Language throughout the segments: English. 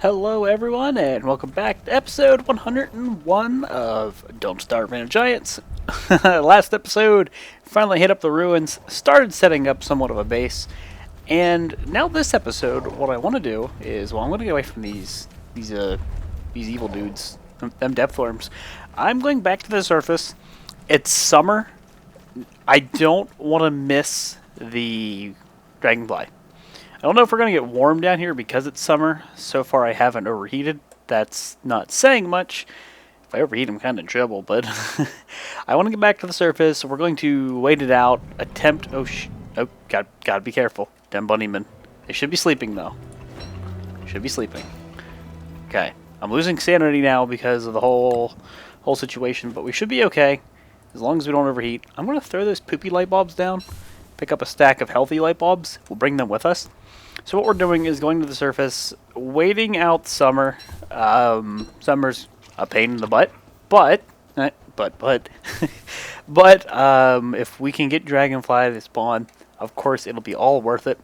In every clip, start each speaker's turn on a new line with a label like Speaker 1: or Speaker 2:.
Speaker 1: Hello everyone and welcome back to episode 101 of Don't Starve Random Giants. Last episode, finally hit up the ruins, started setting up somewhat of a base, and now this episode, what I want to do is, I'm going to get away from these evil dudes, them depth worms. I'm going back to the surface. It's summer. I don't want to miss the dragonfly. I don't know if we're going to get warm down here because it's summer. So far I haven't overheated. That's not saying much. If I overheat, I'm kind of in trouble, but I want to get back to the surface. We're going to wait it out, attempt... Oh, gotta be careful. Them bunnymen. They should be sleeping, though. Should be sleeping. Okay. I'm losing sanity now because of the whole situation, but we should be okay as long as we don't overheat. I'm going to throw those poopy light bulbs down, pick up a stack of healthy light bulbs. We'll bring them with us. So what we're doing is going to the surface, waiting out summer. Summer's a pain in the butt, but if we can get dragonfly to spawn, of course it'll be all worth it.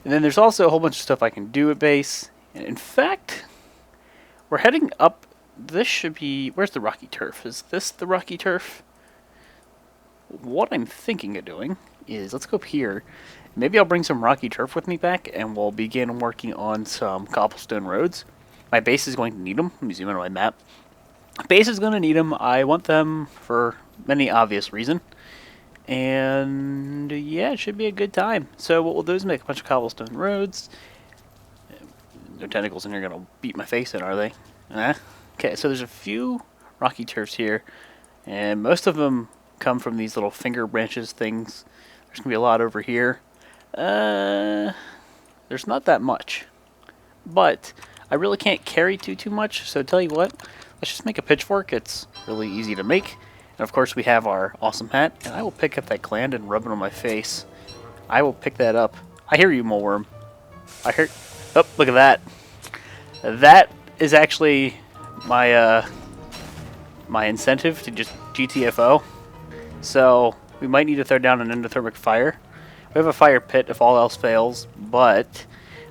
Speaker 1: And then there's also a whole bunch of stuff I can do at base. And in fact, we're heading up. This should be... Where's the rocky turf? Is this the rocky turf? What I'm thinking of doing is, let's go up here. Maybe I'll bring some rocky turf with me back, and we'll begin working on some cobblestone roads. My base is going to need them. Let me zoom in on my map. Base is going to need them. I want them for many obvious reasons. And yeah, it should be a good time. So what we'll do is make a bunch of cobblestone roads. No tentacles in here going to beat my face in, are they? Okay, so there's a few rocky turfs here, and most of them come from these little finger branches things. There's going to be a lot over here. There's not that much, but I really can't carry too much, so tell you what, let's just make a pitchfork. It's really easy to make, and of course we have our awesome hat, and I will pick up that gland and rub it on my face. I will pick that up. I hear you, moleworm. I hear... Oh, look at that. That is actually my my incentive to just GTFO, so we might need to throw down an endothermic fire. We have a fire pit if all else fails, but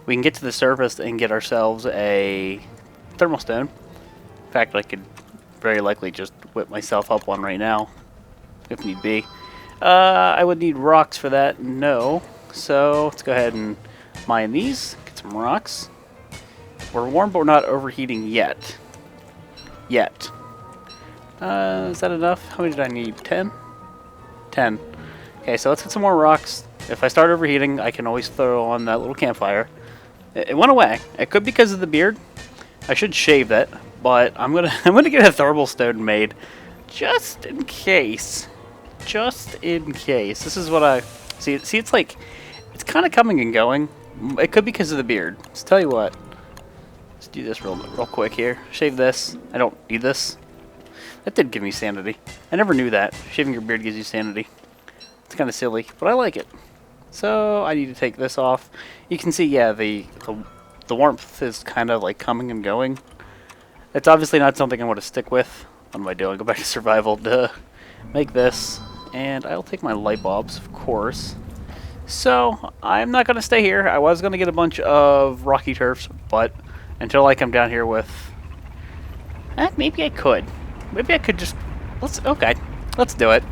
Speaker 1: we can get to the surface and get ourselves a thermal stone. In fact, I could very likely just whip myself up one right now, if need be. I would need rocks for that, no. So let's go ahead and mine these, get some rocks. We're warm, but we're not overheating yet. Is that enough? How many did I need? 10? 10. Okay, so let's get some more rocks. If I start overheating, I can always throw on that little campfire. It went away. It could be because of the beard. I should shave that, but I'm gonna get a thermal stone made, just in case. Just in case. This is what I see. It's like it's kind of coming and going. It could be because of the beard. Let's tell you what. Let's do this real quick here. Shave this. I don't need this. That did give me sanity. I never knew that. Shaving your beard gives you sanity. It's kind of silly, but I like it. So I need to take this off. You can see, yeah, the warmth is kind of like coming and going. It's obviously not something I want to stick with. What am I doing? Go back to survival to make this. And I'll take my light bulbs, of course. So I'm not going to stay here. I was going to get a bunch of rocky turfs, but until I come down here with... maybe I could. Maybe I could just... Okay, let's do it.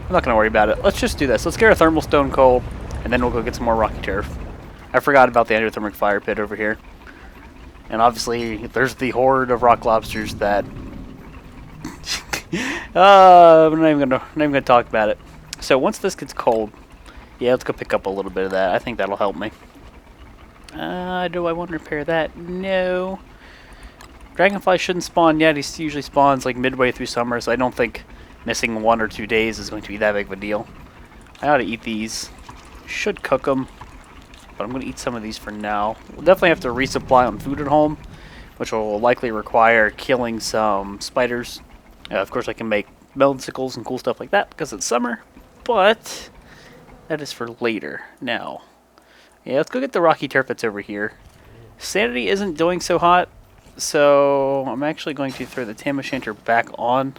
Speaker 1: I'm not going to worry about it. Let's just do this. Let's get our thermal stone coal, and then we'll go get some more rocky turf. I forgot about the endothermic fire pit over here. And obviously, there's the horde of rock lobsters that... I'm not even gonna talk about it. So once this gets cold, yeah, let's go pick up a little bit of that. I think that'll help me. Do I want to repair that? No. Dragonfly shouldn't spawn yet. He usually spawns like midway through summer, so I don't think missing 1 or 2 days is going to be that big of a deal. I ought to eat these. Should cook them, but I'm going to eat some of these for now. We'll definitely have to resupply on food at home, which will likely require killing some spiders. Of course, I can make melon sickles and cool stuff like that because it's summer, but that is for later. Now, yeah, let's go get the rocky turf that's over here. Sanity isn't doing so hot, so I'm actually going to throw the tam o'shanter back on.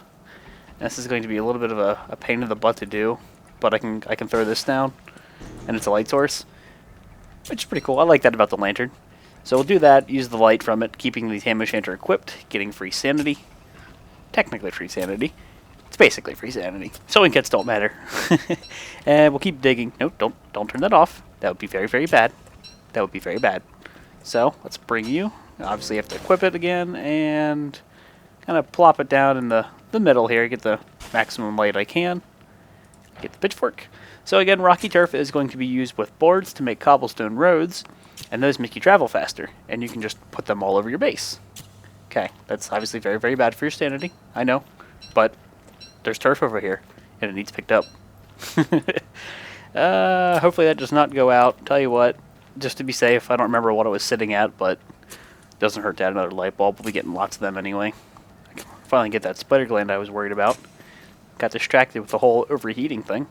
Speaker 1: This is going to be a little bit of a pain in the butt to do, but I can throw this down, and it's a light source, which is pretty cool. I like that about the lantern. So we'll do that, use the light from it, keeping the Tam O'Shanter equipped, getting free sanity. Technically free sanity. It's basically free sanity. Sewing kits don't matter. And we'll keep digging. No, don't turn that off. That would be very, very bad. That would be very bad. So let's bring you. Obviously you have to equip it again and kind of plop it down in the middle here. Get the maximum light I can. Get the pitchfork. So again, rocky turf is going to be used with boards to make cobblestone roads, and those make you travel faster, and you can just put them all over your base. Okay, that's obviously very, very bad for your sanity, I know, but there's turf over here, and it needs picked up. Hopefully that does not go out. Tell you what, just to be safe, I don't remember what it was sitting at, but it doesn't hurt to add another light bulb. We'll be getting lots of them anyway. I can finally get that spider gland I was worried about. Got distracted with the whole overheating thing.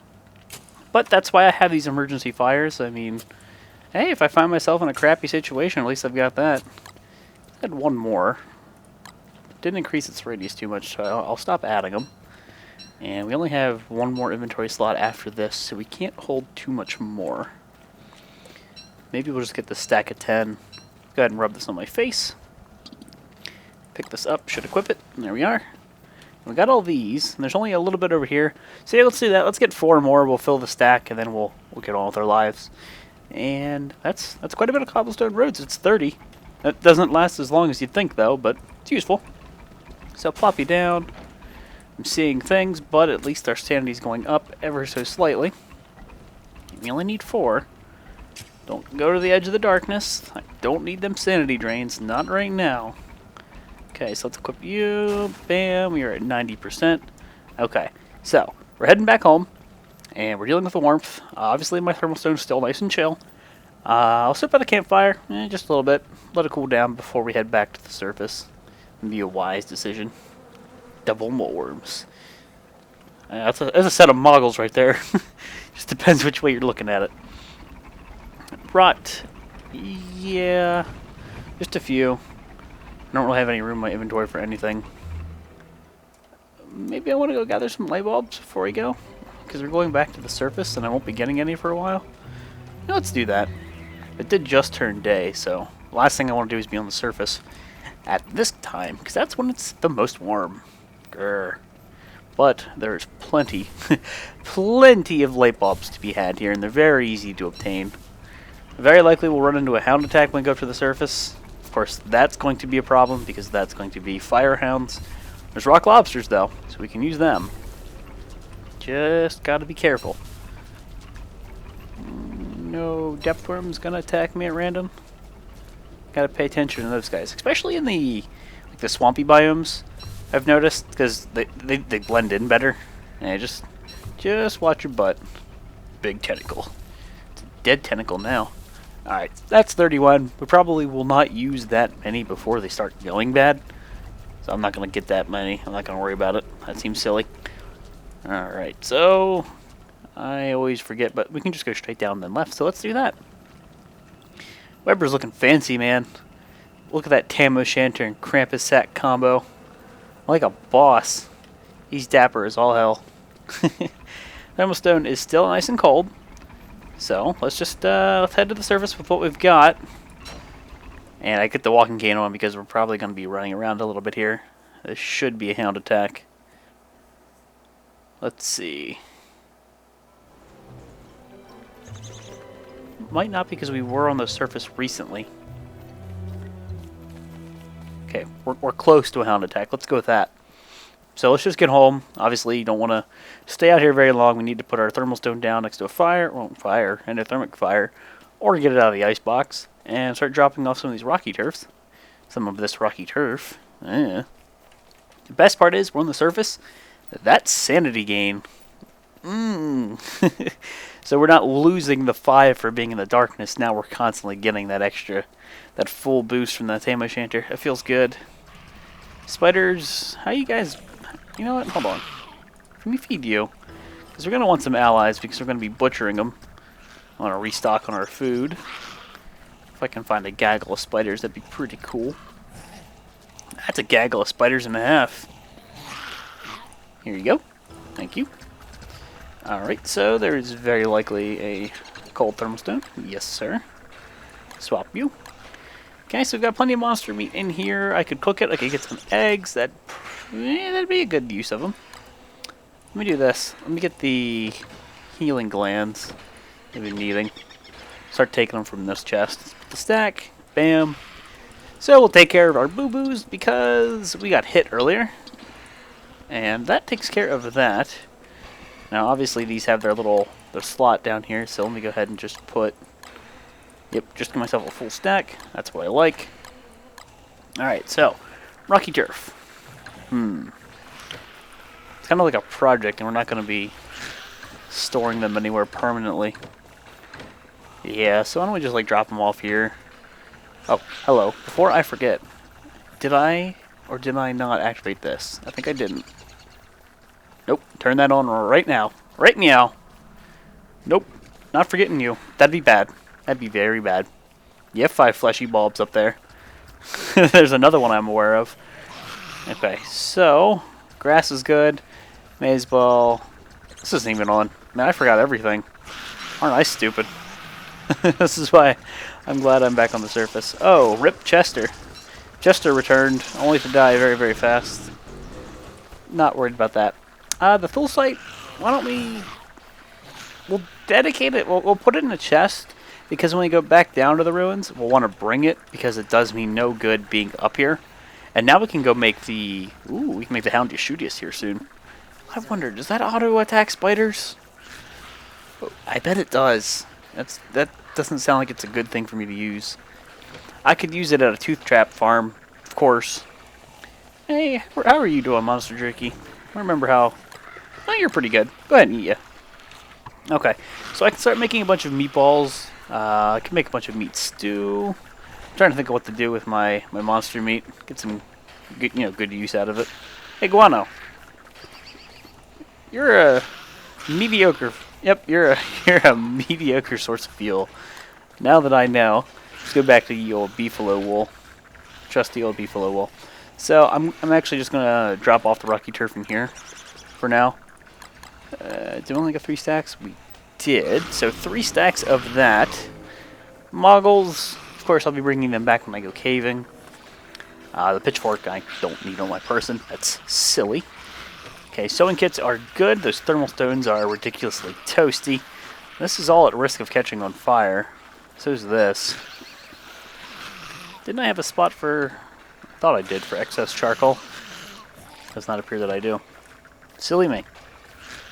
Speaker 1: But that's why I have these emergency fires. I mean, hey, if I find myself in a crappy situation, at least I've got that. I had one more. Didn't increase its radius too much, so I'll stop adding them. And we only have one more inventory slot after this, so we can't hold too much more. Maybe we'll just get the stack of 10. Go ahead and rub this on my face. Pick this up, should equip it, and there we are. We got all these, and there's only a little bit over here. So yeah, let's do that. Let's get 4 more. We'll fill the stack, and then we'll get on with our lives. And that's quite a bit of cobblestone roads. It's 30. That doesn't last as long as you'd think, though, but it's useful. So plop you down. I'm seeing things, but at least our sanity's going up ever so slightly. We only need 4. Don't go to the edge of the darkness. I don't need them sanity drains. Not right now. Okay, so let's equip you. Bam, we are at 90%. Okay, so we're heading back home, and we're dealing with the warmth. Obviously, my thermal stone's still nice and chill. I'll sit by the campfire, just a little bit. Let it cool down before we head back to the surface. It'd be a wise decision. Double moleworms. That's a set of moggles right there. Just depends which way you're looking at it. Rot. Yeah, just a few. I don't really have any room in my inventory for anything. Maybe I want to go gather some light bulbs before we go, because we're going back to the surface and I won't be getting any for a while. Yeah, let's do that. It did just turn day, so the last thing I want to do is be on the surface at this time, because that's when it's the most warm. Grr. But there's plenty, plenty of light bulbs to be had here, and they're very easy to obtain. Very likely we'll run into a hound attack when we go up to the surface. Of course, that's going to be a problem because that's going to be fire hounds. There's rock lobsters, though, so we can use them. Just gotta be careful. No depth worm's gonna attack me at random. Gotta pay attention to those guys, especially in the swampy biomes. I've noticed because they blend in better. And just watch your butt. Big tentacle. It's a dead tentacle now. Alright, that's 31. We probably will not use that many before they start going bad. So I'm not going to get that many. I'm not going to worry about it. That seems silly. Alright, so I always forget, but we can just go straight down and then left. So let's do that. Weber's looking fancy, man. Look at that Tam O'Shanter and Krampus sack combo. Like a boss. He's dapper as all hell. Thermalstone is still nice and cold. So let's just let's head to the surface with what we've got. And I get the walking cane on because we're probably going to be running around a little bit here. This should be a hound attack. Let's see. Might not because we were on the surface recently. Okay, we're close to a hound attack. Let's go with that. So let's just get home. Obviously, you don't want to stay out here very long. We need to put our thermal stone down next to a fire, endothermic fire, or get it out of the icebox and start dropping off some of these rocky turfs. Some of this rocky turf. The best part is we're on the surface. That's sanity gain. So we're not losing the 5 for being in the darkness. Now we're constantly getting that extra, that full boost from the Tam O'Shanter. It feels good. Spiders, how you guys... You know what? Hold on. Let me feed you. Because we're going to want some allies because we're going to be butchering them. I want to restock on our food. If I can find a gaggle of spiders, that'd be pretty cool. That's a gaggle of spiders and a half. Here you go. Thank you. Alright, so there is very likely a cold thermal stone. Yes, sir. Swap you. Okay, so we've got plenty of monster meat in here. I could cook it. I could get some eggs. That'd be a good use of them. Let me do this. Let me get the healing glands I've been needing. Start taking them from this chest. Let's put the stack. Bam. So we'll take care of our boo-boos because we got hit earlier. And that takes care of that. Now obviously these have their slot down here, so let me go ahead and just put, just give myself a full stack. That's what I like. Alright, so, rocky turf. It's kind of like a project, and we're not going to be storing them anywhere permanently. Yeah, so why don't we just drop them off here? Oh, hello. Before I forget, did I or did I not activate this? I think I didn't. Nope, turn that on right now. Right meow. Nope, not forgetting you. That'd be bad. That'd be very bad. You have 5 fleshy bulbs up there. There's another one I'm aware of. Okay, so grass is good. May as well. This isn't even on. Man, I forgot everything. Aren't I stupid? This is why I'm glad I'm back on the surface. Oh, rip Chester. Chester returned, only to die very, very fast. Not worried about that. The full site, why don't we'll dedicate it, we'll put it in a chest, because when we go back down to the ruins, we'll want to bring it, because it does me no good being up here. And now we can go make we can make the Houndius here soon. I wonder, does that auto-attack spiders? I bet it does. That doesn't sound like it's a good thing for me to use. I could use it at a tooth trap farm, of course. Hey, how are you doing, Monster Jerky? I remember how... Oh, you're pretty good. Go ahead and eat ya. Okay, so I can start making a bunch of meatballs. I can make a bunch of meat stew. I'm trying to think of what to do with my monster meat. Get some good use out of it. Hey, Guano. You're a mediocre... Yep, you're a mediocre source of fuel. Now that I know, let's go back to the old beefalo wool. Trusty old beefalo wool. So I'm actually just gonna drop off the rocky turf from here for now. Did we only get 3 stacks? We did. So 3 stacks of that. Moggles, of course, I'll be bringing them back when I go caving. The pitchfork I don't need on my person. That's silly. Okay, sewing kits are good. Those thermal stones are ridiculously toasty. This is all at risk of catching on fire. So is this. Didn't I have a spot for... I thought I did for excess charcoal. Does not appear that I do. Silly me.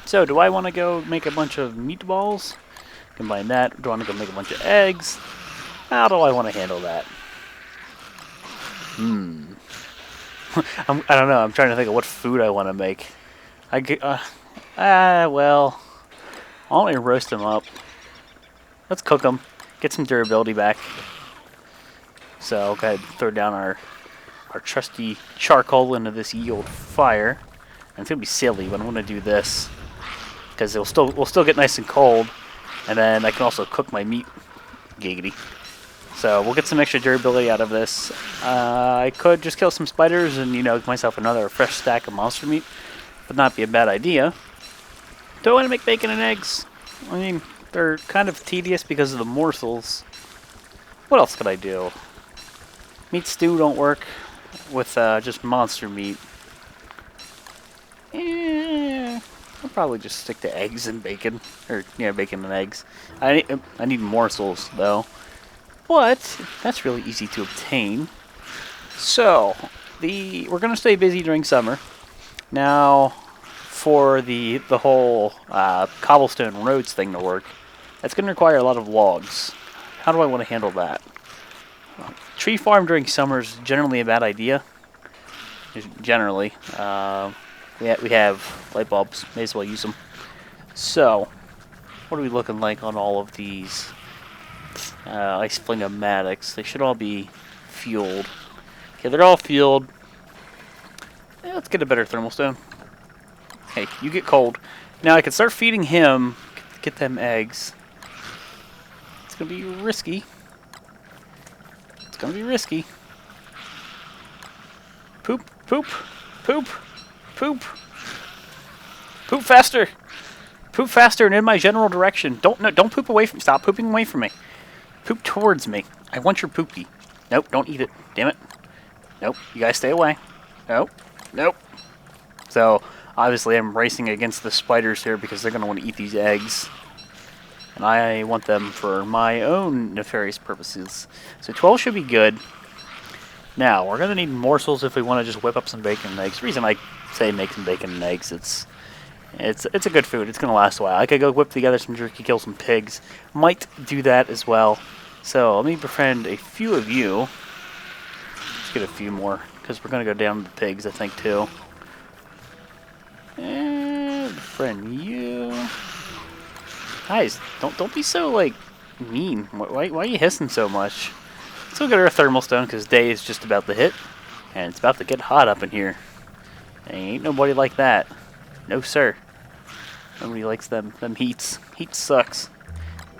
Speaker 1: So, do I want to go make a bunch of meatballs? Combine that. Do I want to go make a bunch of eggs? How do I want to handle that? I don't know. I'm trying to think of what food I want to make. Well, I'll only roast them up. Let's cook them. Get some durability back. So, I'll go ahead and throw down our trusty charcoal into this ye old fire. And it's going to be silly, but I'm going to do this. Because we'll still get nice and cold. And then I can also cook my meat. Giggity. So, we'll get some extra durability out of this. I could just kill some spiders and, give myself another fresh stack of monster meat. Would not be a bad idea. Do I want to make bacon and eggs? I mean, they're kind of tedious because of the morsels. What else could I do? Meat stew don't work with just monster meat. I'll probably just stick to eggs and bacon. Or, bacon and eggs. I need morsels, though. But that's really easy to obtain. So, we're going to stay busy during summer. Now, for the whole cobblestone roads thing to work, that's going to require a lot of logs. How do I want to handle that? Tree farm during summer is generally a bad idea. Generally. We have light bulbs. May as well use them. So, what are we looking like on all of these ice fling-o-matics? They should all be fueled. Okay, they're all fueled. Yeah, let's get a better thermal stone. Hey, you get cold. Now I can start feeding him, get them eggs. It's going to be risky. It's going to be risky. Poop, poop, poop, poop. Poop faster. Poop faster and in my general direction. Don't poop away from me. Stop pooping away from me. Poop towards me. I want your poopy. Nope, don't eat it. Damn it. Nope, you guys stay away. Nope, nope. So, obviously I'm racing against the spiders here because they're going to want to eat these eggs. And I want them for my own nefarious purposes. So 12 should be good. Now, we're going to need morsels if we want to just whip up some bacon and eggs. The reason I say make some bacon and eggs, it's a good food. It's going to last a while. I could go whip together some jerky, kill some pigs. Might do that as well. So let me befriend a few of you. Let's get a few more, because we're going to go down to the pigs, I think, too. And befriend you. Guys, don't be so, like, mean. Why are you hissing so much? Let's go get our thermal stone, because day is just about to hit. And it's about to get hot up in here. Ain't nobody like that. No, sir. Nobody likes them heats. Heat sucks.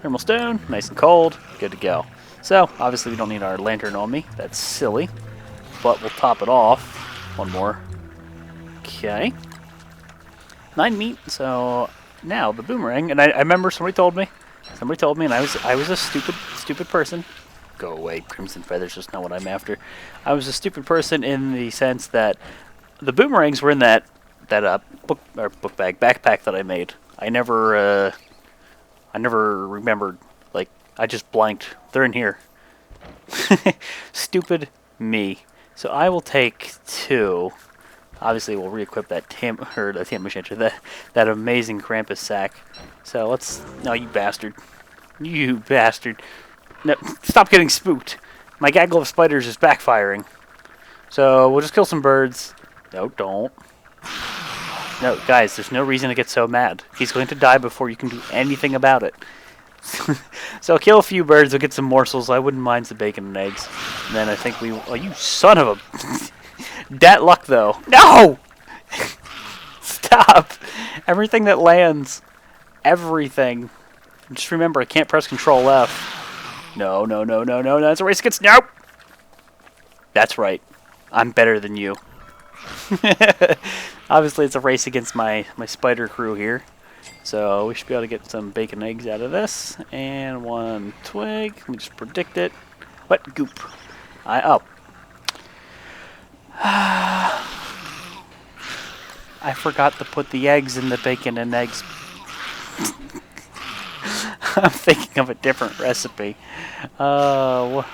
Speaker 1: Thermal stone, nice and cold, good to go. So, obviously we don't need our lantern on me. That's silly. But we'll top it off. One more. Okay. 9 meat, so now the boomerang. And I remember somebody told me, and I was a stupid person. Go away, Crimson Feathers, just not what I'm after. I was a stupid person in the sense that the boomerangs were in that book bag backpack that I made. I never remembered. Like, I just blanked. They're in here. Stupid me. So I will take 2. Obviously, we'll re-equip that that amazing Krampus sack. So let's. No, you bastard. You bastard. No, stop getting spooked. My gaggle of spiders is backfiring. So we'll just kill some birds. No, don't. No, guys, there's no reason to get so mad. He's going to die before you can do anything about it. So I'll kill a few birds, we'll get some morsels. I wouldn't mind some bacon and eggs. And then I think we... Oh, you son of a... Dat luck, though. No! Stop! Everything that lands. Everything. Just remember, I can't press Control F. No. That's a race against... Nope! That's right. I'm better than you. Obviously, it's a race against my spider crew here. So we should be able to get some bacon eggs out of this. And 1 twig. Let me just predict it. What? Goop. Oh. I forgot to put the eggs in the bacon and eggs. I'm thinking of a different recipe. Why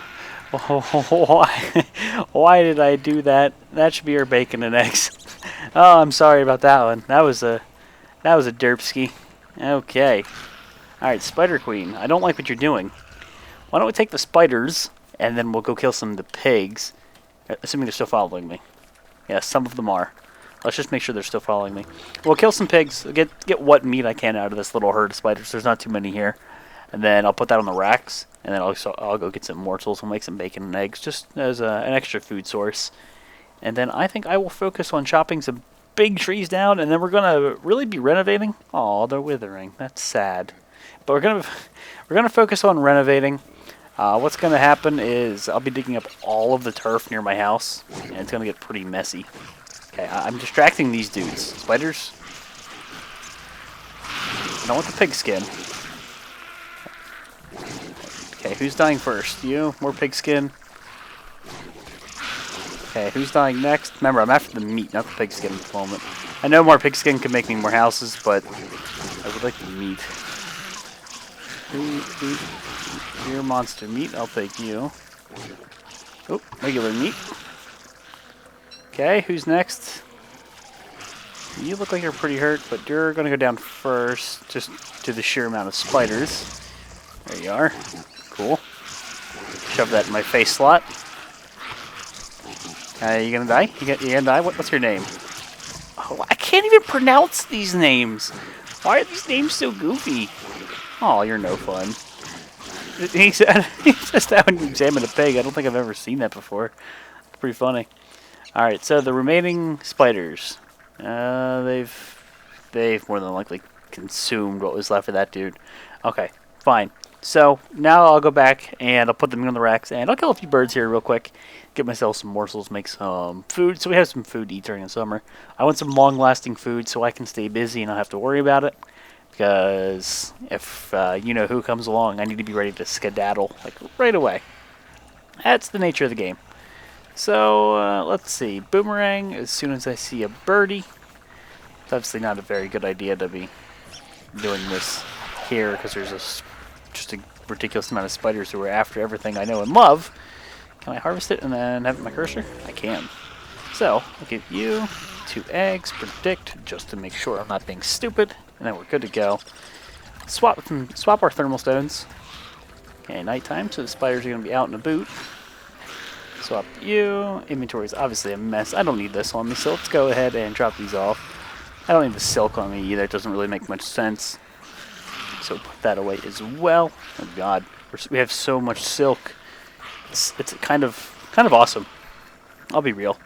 Speaker 1: did I do that? That should be our bacon and eggs. Oh, I'm sorry about that one. That was a derpski. Okay. Alright, Spider Queen. I don't like what you're doing. Why don't we take the spiders, and then we'll go kill some of the pigs. Assuming they're still following me. Yeah, some of them are. Let's just make sure they're still following me. We'll kill some pigs. Get what meat I can out of this little herd of spiders. There's not too many here. And then I'll put that on the racks. And then I'll go get some morsels. We'll make some bacon and eggs just as an extra food source. And then I think I will focus on chopping some big trees down. And then we're going to really be renovating. Oh, they're withering. That's sad. But we're gonna focus on renovating. What's going to happen is I'll be digging up all of the turf near my house. And it's going to get pretty messy. Okay, I'm distracting these dudes. Spiders. I don't want the pig skin. Okay, who's dying first? You? More pig skin? Okay, who's dying next? Remember, I'm after the meat, not the pig skin at the moment. I know more pig skin can make me more houses, but I would like the meat. You're monster meat. I'll take you. Oh, regular meat. Okay, who's next? You look like you're pretty hurt, but you're going to go down first, just to the sheer amount of spiders. There you are. Cool. Shove that in my face slot. You gonna die? You gonna die? What's your name? Oh, I can't even pronounce these names. Why are these names so goofy? Oh, you're no fun. He says that when you examine a pig. I don't think I've ever seen that before. It's pretty funny. Alright, so the remaining spiders. They've more than likely consumed what was left of that dude. Okay, fine. So now I'll go back and I'll put them on the racks and I'll kill a few birds here real quick. Get myself some morsels, make some food. So we have some food to eat during the summer. I want some long-lasting food so I can stay busy and not have to worry about it. Because if you know who comes along, I need to be ready to skedaddle like right away. That's the nature of the game. So, let's see. Boomerang, as soon as I see a birdie. It's obviously not a very good idea to be doing this here because there's just a ridiculous amount of spiders who are after everything I know and love. Can I harvest it and then have it my cursor? I can. So, I'll give you 2 eggs, predict, just to make sure I'm not being stupid, and then we're good to go. Swap our thermal stones. Okay, nighttime, so the spiders are going to be out in a boot. Swap you. Inventory is obviously a mess. I don't need this on me, so let's go ahead and drop these off. I don't need the silk on me either. It doesn't really make much sense. So put that away as well. Oh god, we have so much silk. It's kind of awesome. I'll be real.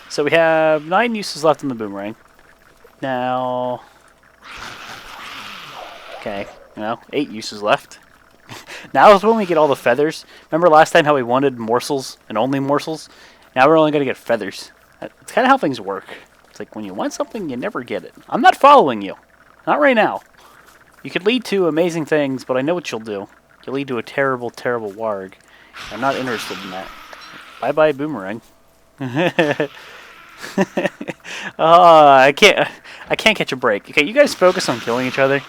Speaker 1: So we have 9 uses left in the boomerang. Now, okay, 8 uses left. Now is when we get all the feathers. Remember last time how we wanted morsels and only morsels? Now we're only going to get feathers. That's kind of how things work. It's like when you want something, you never get it. I'm not following you. Not right now. You could lead to amazing things, but I know what you'll do. You'll lead to a terrible, terrible warg. I'm not interested in that. Bye-bye, Boomerang. I can't catch a break. Okay, you guys focus on killing each other.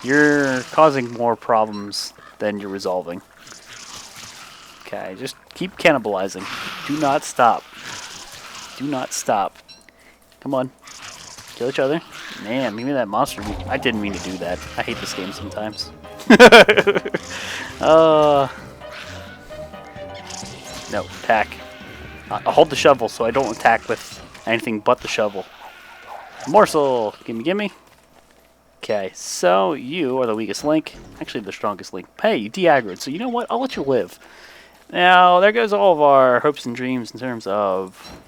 Speaker 1: You're causing more problems than you're resolving. Okay, just keep cannibalizing. Do not stop. Do not stop. Come on. Kill each other. Man, give me that monster meat. I didn't mean to do that. I hate this game sometimes. No, attack. I'll hold the shovel so I don't attack with anything but the shovel. Morsel! Gimme, gimme. Okay, so you are the weakest link. Actually, the strongest link. Hey, you de-aggroed, so you know what? I'll let you live. Now, there goes all of our hopes and dreams in terms of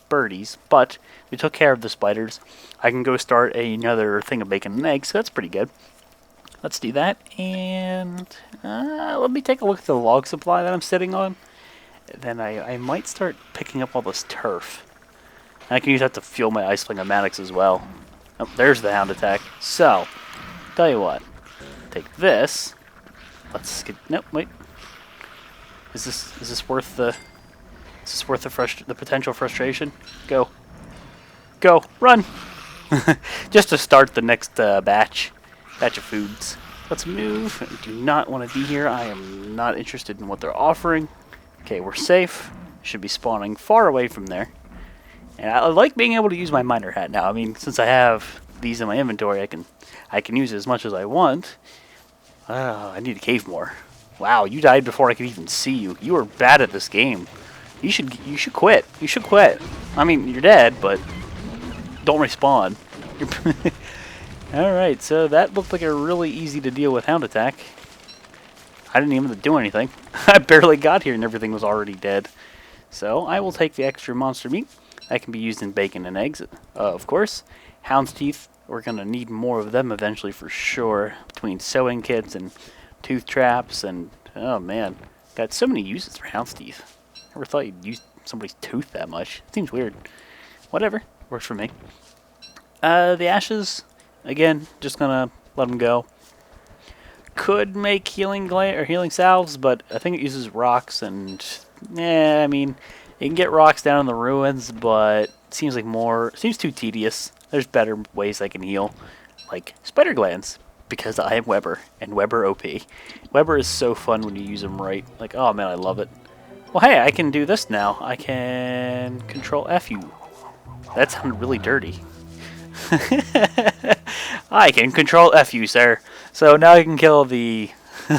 Speaker 1: birdies, but we took care of the spiders. I can go start another thing of bacon and eggs, so that's pretty good. Let's do that, and let me take a look at the log supply that I'm sitting on. Then I might start picking up all this turf. I can use that to fuel my ice fling-o-matics as well. Oh, there's the hound attack. So, tell you what. Take this. Let's get. Nope, wait. Is this worth the? Is this worth the potential frustration? Go. Go. Run. Just to start the next batch of foods. Let's move. I do not want to be here. I am not interested in what they're offering. Okay, we're safe. Should be spawning far away from there. And I like being able to use my miner hat now. I mean, since I have these in my inventory, I can use it as much as I want. I need to cave more. Wow, you died before I could even see you. You are bad at this game. You should quit. You should quit. I mean, you're dead, but don't respawn. Alright, so that looked like a really easy to deal with hound attack. I didn't even do anything. I barely got here and everything was already dead. So I will take the extra monster meat. That can be used in bacon and eggs, of course. Hound's teeth, we're going to need more of them eventually for sure. Between sewing kits and tooth traps and, oh man. Got so many uses for hound's teeth. Never thought you'd use somebody's tooth that much. Seems weird. Whatever, works for me. The ashes, again, just going to let them go. Could make healing salves, but I think it uses rocks and, I mean, you can get rocks down in the ruins, but it seems too tedious. There's better ways I can heal, like spider glands, because I am Weber, and Weber OP. Weber is so fun when you use him right. Like, oh man, I love it. Well, hey, I can do this now. I can control FU. That sounded really dirty. I can control FU, sir. So now I can kill the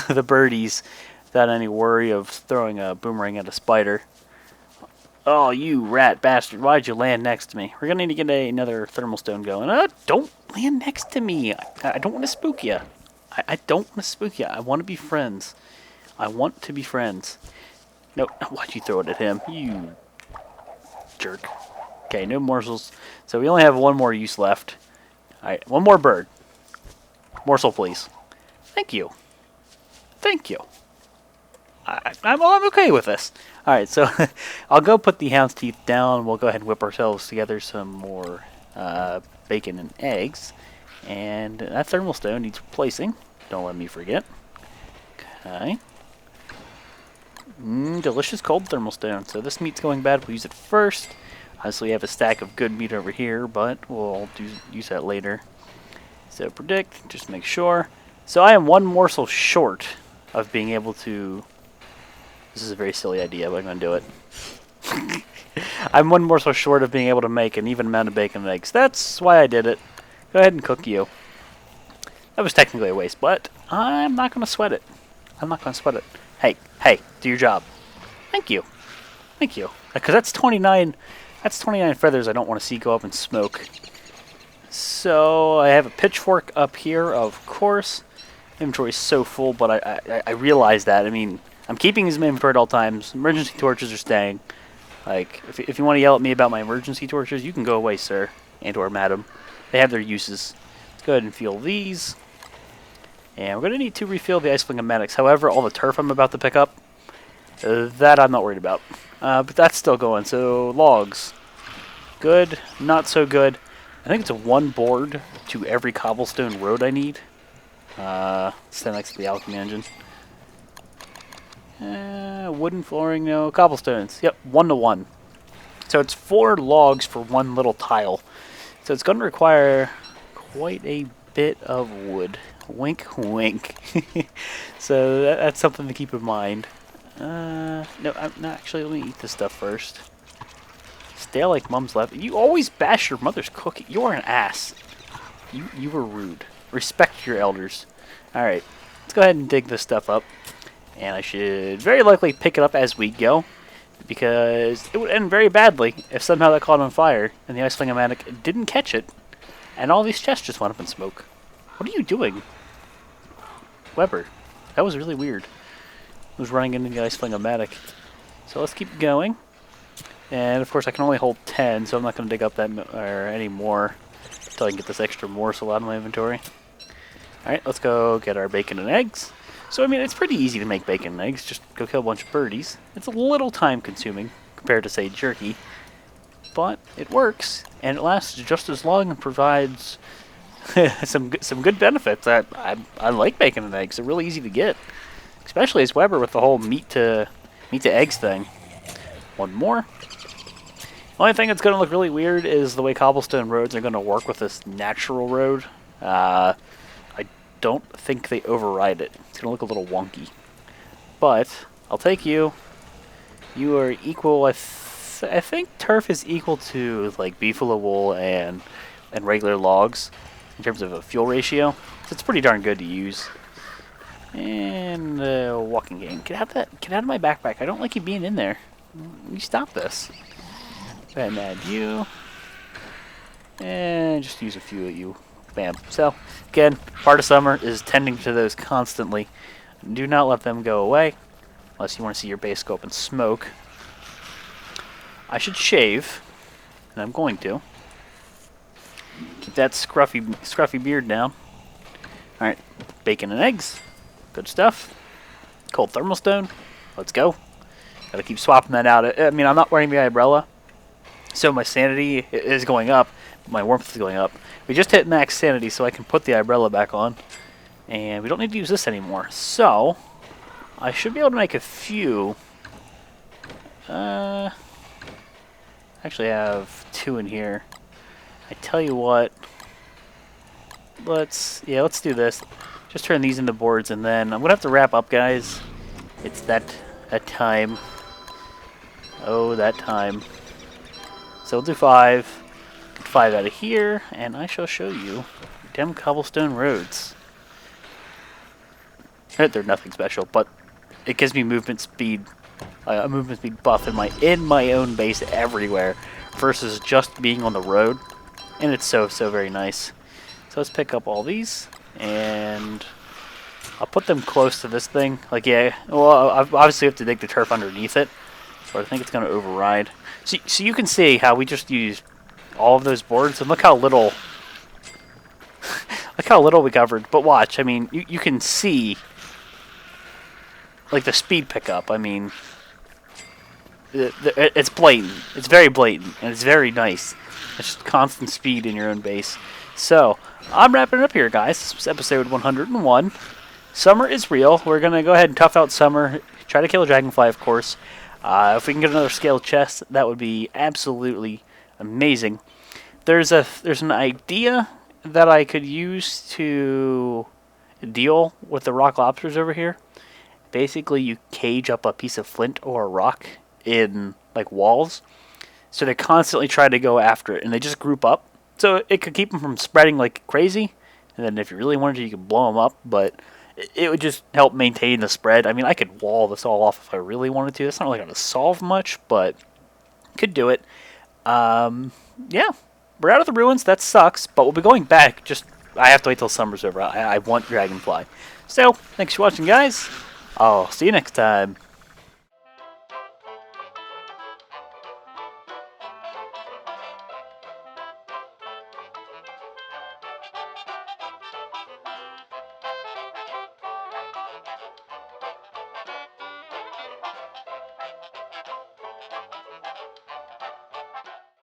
Speaker 1: the birdies without any worry of throwing a boomerang at a spider. Oh, you rat bastard. Why'd you land next to me? We're going to need to get another thermal stone going. Don't land next to me. I don't want to spook you. I don't want to spook you. I want to be friends. I want to be friends. No, why'd you throw it at him? You jerk. Okay, no morsels. So we only have one more use left. Alright, one more bird. Morsel, please. Thank you. Thank you. I'm okay with this. Alright, so I'll go put the hound's teeth down. We'll go ahead and whip ourselves together some more bacon and eggs. And that thermal stone needs replacing. Don't let me forget. Okay. Delicious cold thermal stone. So this meat's going bad. We'll use it first. Obviously, we have a stack of good meat over here, but we'll use that later. So predict, just make sure. So I am one morsel short of being able to... This is a very silly idea, but I'm going to do it. I'm one morsel short of being able to make an even amount of bacon and eggs. That's why I did it. Go ahead and cook you. That was technically a waste, but I'm not going to sweat it. I'm not going to sweat it. Hey, do your job. Thank you. Thank you. Because that's 29 feathers I don't want to see go up in smoke. So I have a pitchfork up here, of course. Inventory is so full, but I realize that. I mean, I'm keeping these in my inventory at all times. Emergency torches are staying. Like, if you want to yell at me about my emergency torches, you can go away, sir, and/or madam. They have their uses. Let's go ahead and fuel these. And we're going to need to refill the ice-fling emetics. However, all the turf I'm about to pick up, that I'm not worried about. But that's still going. So, logs. Good. Not so good. I think it's a 1 board to every cobblestone road I need. Stand next to the alchemy engine. Wooden flooring, no. Cobblestones. Yep, 1 to 1. So it's 4 logs for 1 little tile. So it's going to require quite a bit of wood. Wink, wink. So that's something to keep in mind. No, I'm not actually. Let me eat this stuff first. Stale like Mum's left. You always bash your mother's cookie. You're an ass. You were rude. Respect your elders. Alright, let's go ahead and dig this stuff up. And I should very likely pick it up as we go, because it would end very badly if somehow that caught on fire and the ice-fling ematic didn't catch it, and all these chests just went up in smoke. What are you doing? Weber, that was really weird. It was running into the ice-fling ematic. So let's keep going. And of course I can only hold 10, so I'm not going to dig up that or any more until I can get this extra morsel out of my inventory. Alright, let's go get our bacon and eggs. So, I mean, it's pretty easy to make bacon and eggs. Just go kill a bunch of birdies. It's a little time-consuming compared to, say, jerky. But it works, and it lasts just as long and provides some good benefits. I like bacon and eggs. They're really easy to get, especially as Weber with the whole meat to eggs thing. 1 more. The only thing that's going to look really weird is the way cobblestone roads are going to work with this natural road. I don't think they override it. It's going to look a little wonky. But I'll take you. You are equal. I think turf is equal to like beefalo wool and regular logs in terms of a fuel ratio. So it's pretty darn good to use. And walking game. Get out of my backpack. I don't like you being in there. You stop this. Go ahead and add you. And just use a few of you. Bam. So, again, part of summer is tending to those constantly. Do not let them go away, unless you want to see your base go up in smoke. I should shave, and I'm going to. Keep that scruffy beard down. Alright, bacon and eggs. Good stuff. Cold thermal stone. Let's go. Gotta keep swapping that out. I mean, I'm not wearing the umbrella, so my sanity is going up. My warmth is going up. We just hit max sanity, so I can put the umbrella back on. And we don't need to use this anymore. So, I should be able to make a few. Actually, I have 2 in here. I tell you what. Let's do this. Just turn these into boards, and then I'm going to have to wrap up, guys. It's that time. Oh, that time. So we'll do 5. 5 out of here, and I shall show you them cobblestone roads. They're nothing special, but it gives me movement speed, a movement speed buff in my own base everywhere, versus just being on the road, and it's so very nice. So let's pick up all these, and I'll put them close to this thing. Like, yeah, well, I obviously have to dig the turf underneath it, so I think it's going to override. So you can see how we just used all of those boards, and look how little we covered. But watch, I mean, you can see like the speed pickup. I mean, it's blatant. It's very blatant, and it's very nice. It's just constant speed in your own base. So I'm wrapping it up here, guys. This was episode 101. Summer is real. We're gonna go ahead and tough out summer Try to kill a dragonfly, of course. If we can get another scale chest, that would be absolutely amazing. There's an idea that I could use to deal with the rock lobsters over here. Basically, you cage up a piece of flint or a rock in like walls, so they constantly try to go after it, and they just group up. So it could keep them from spreading like crazy. And then if you really wanted to, you could blow them up, but it would just help maintain the spread. I mean, I could wall this all off if I really wanted to. It's not really going to solve much, but could do it. Yeah, we're out of the ruins. That sucks, but we'll be going back. Just I have to wait till summer's over. I want Dragonfly. So, thanks for watching, guys. I'll see you next time.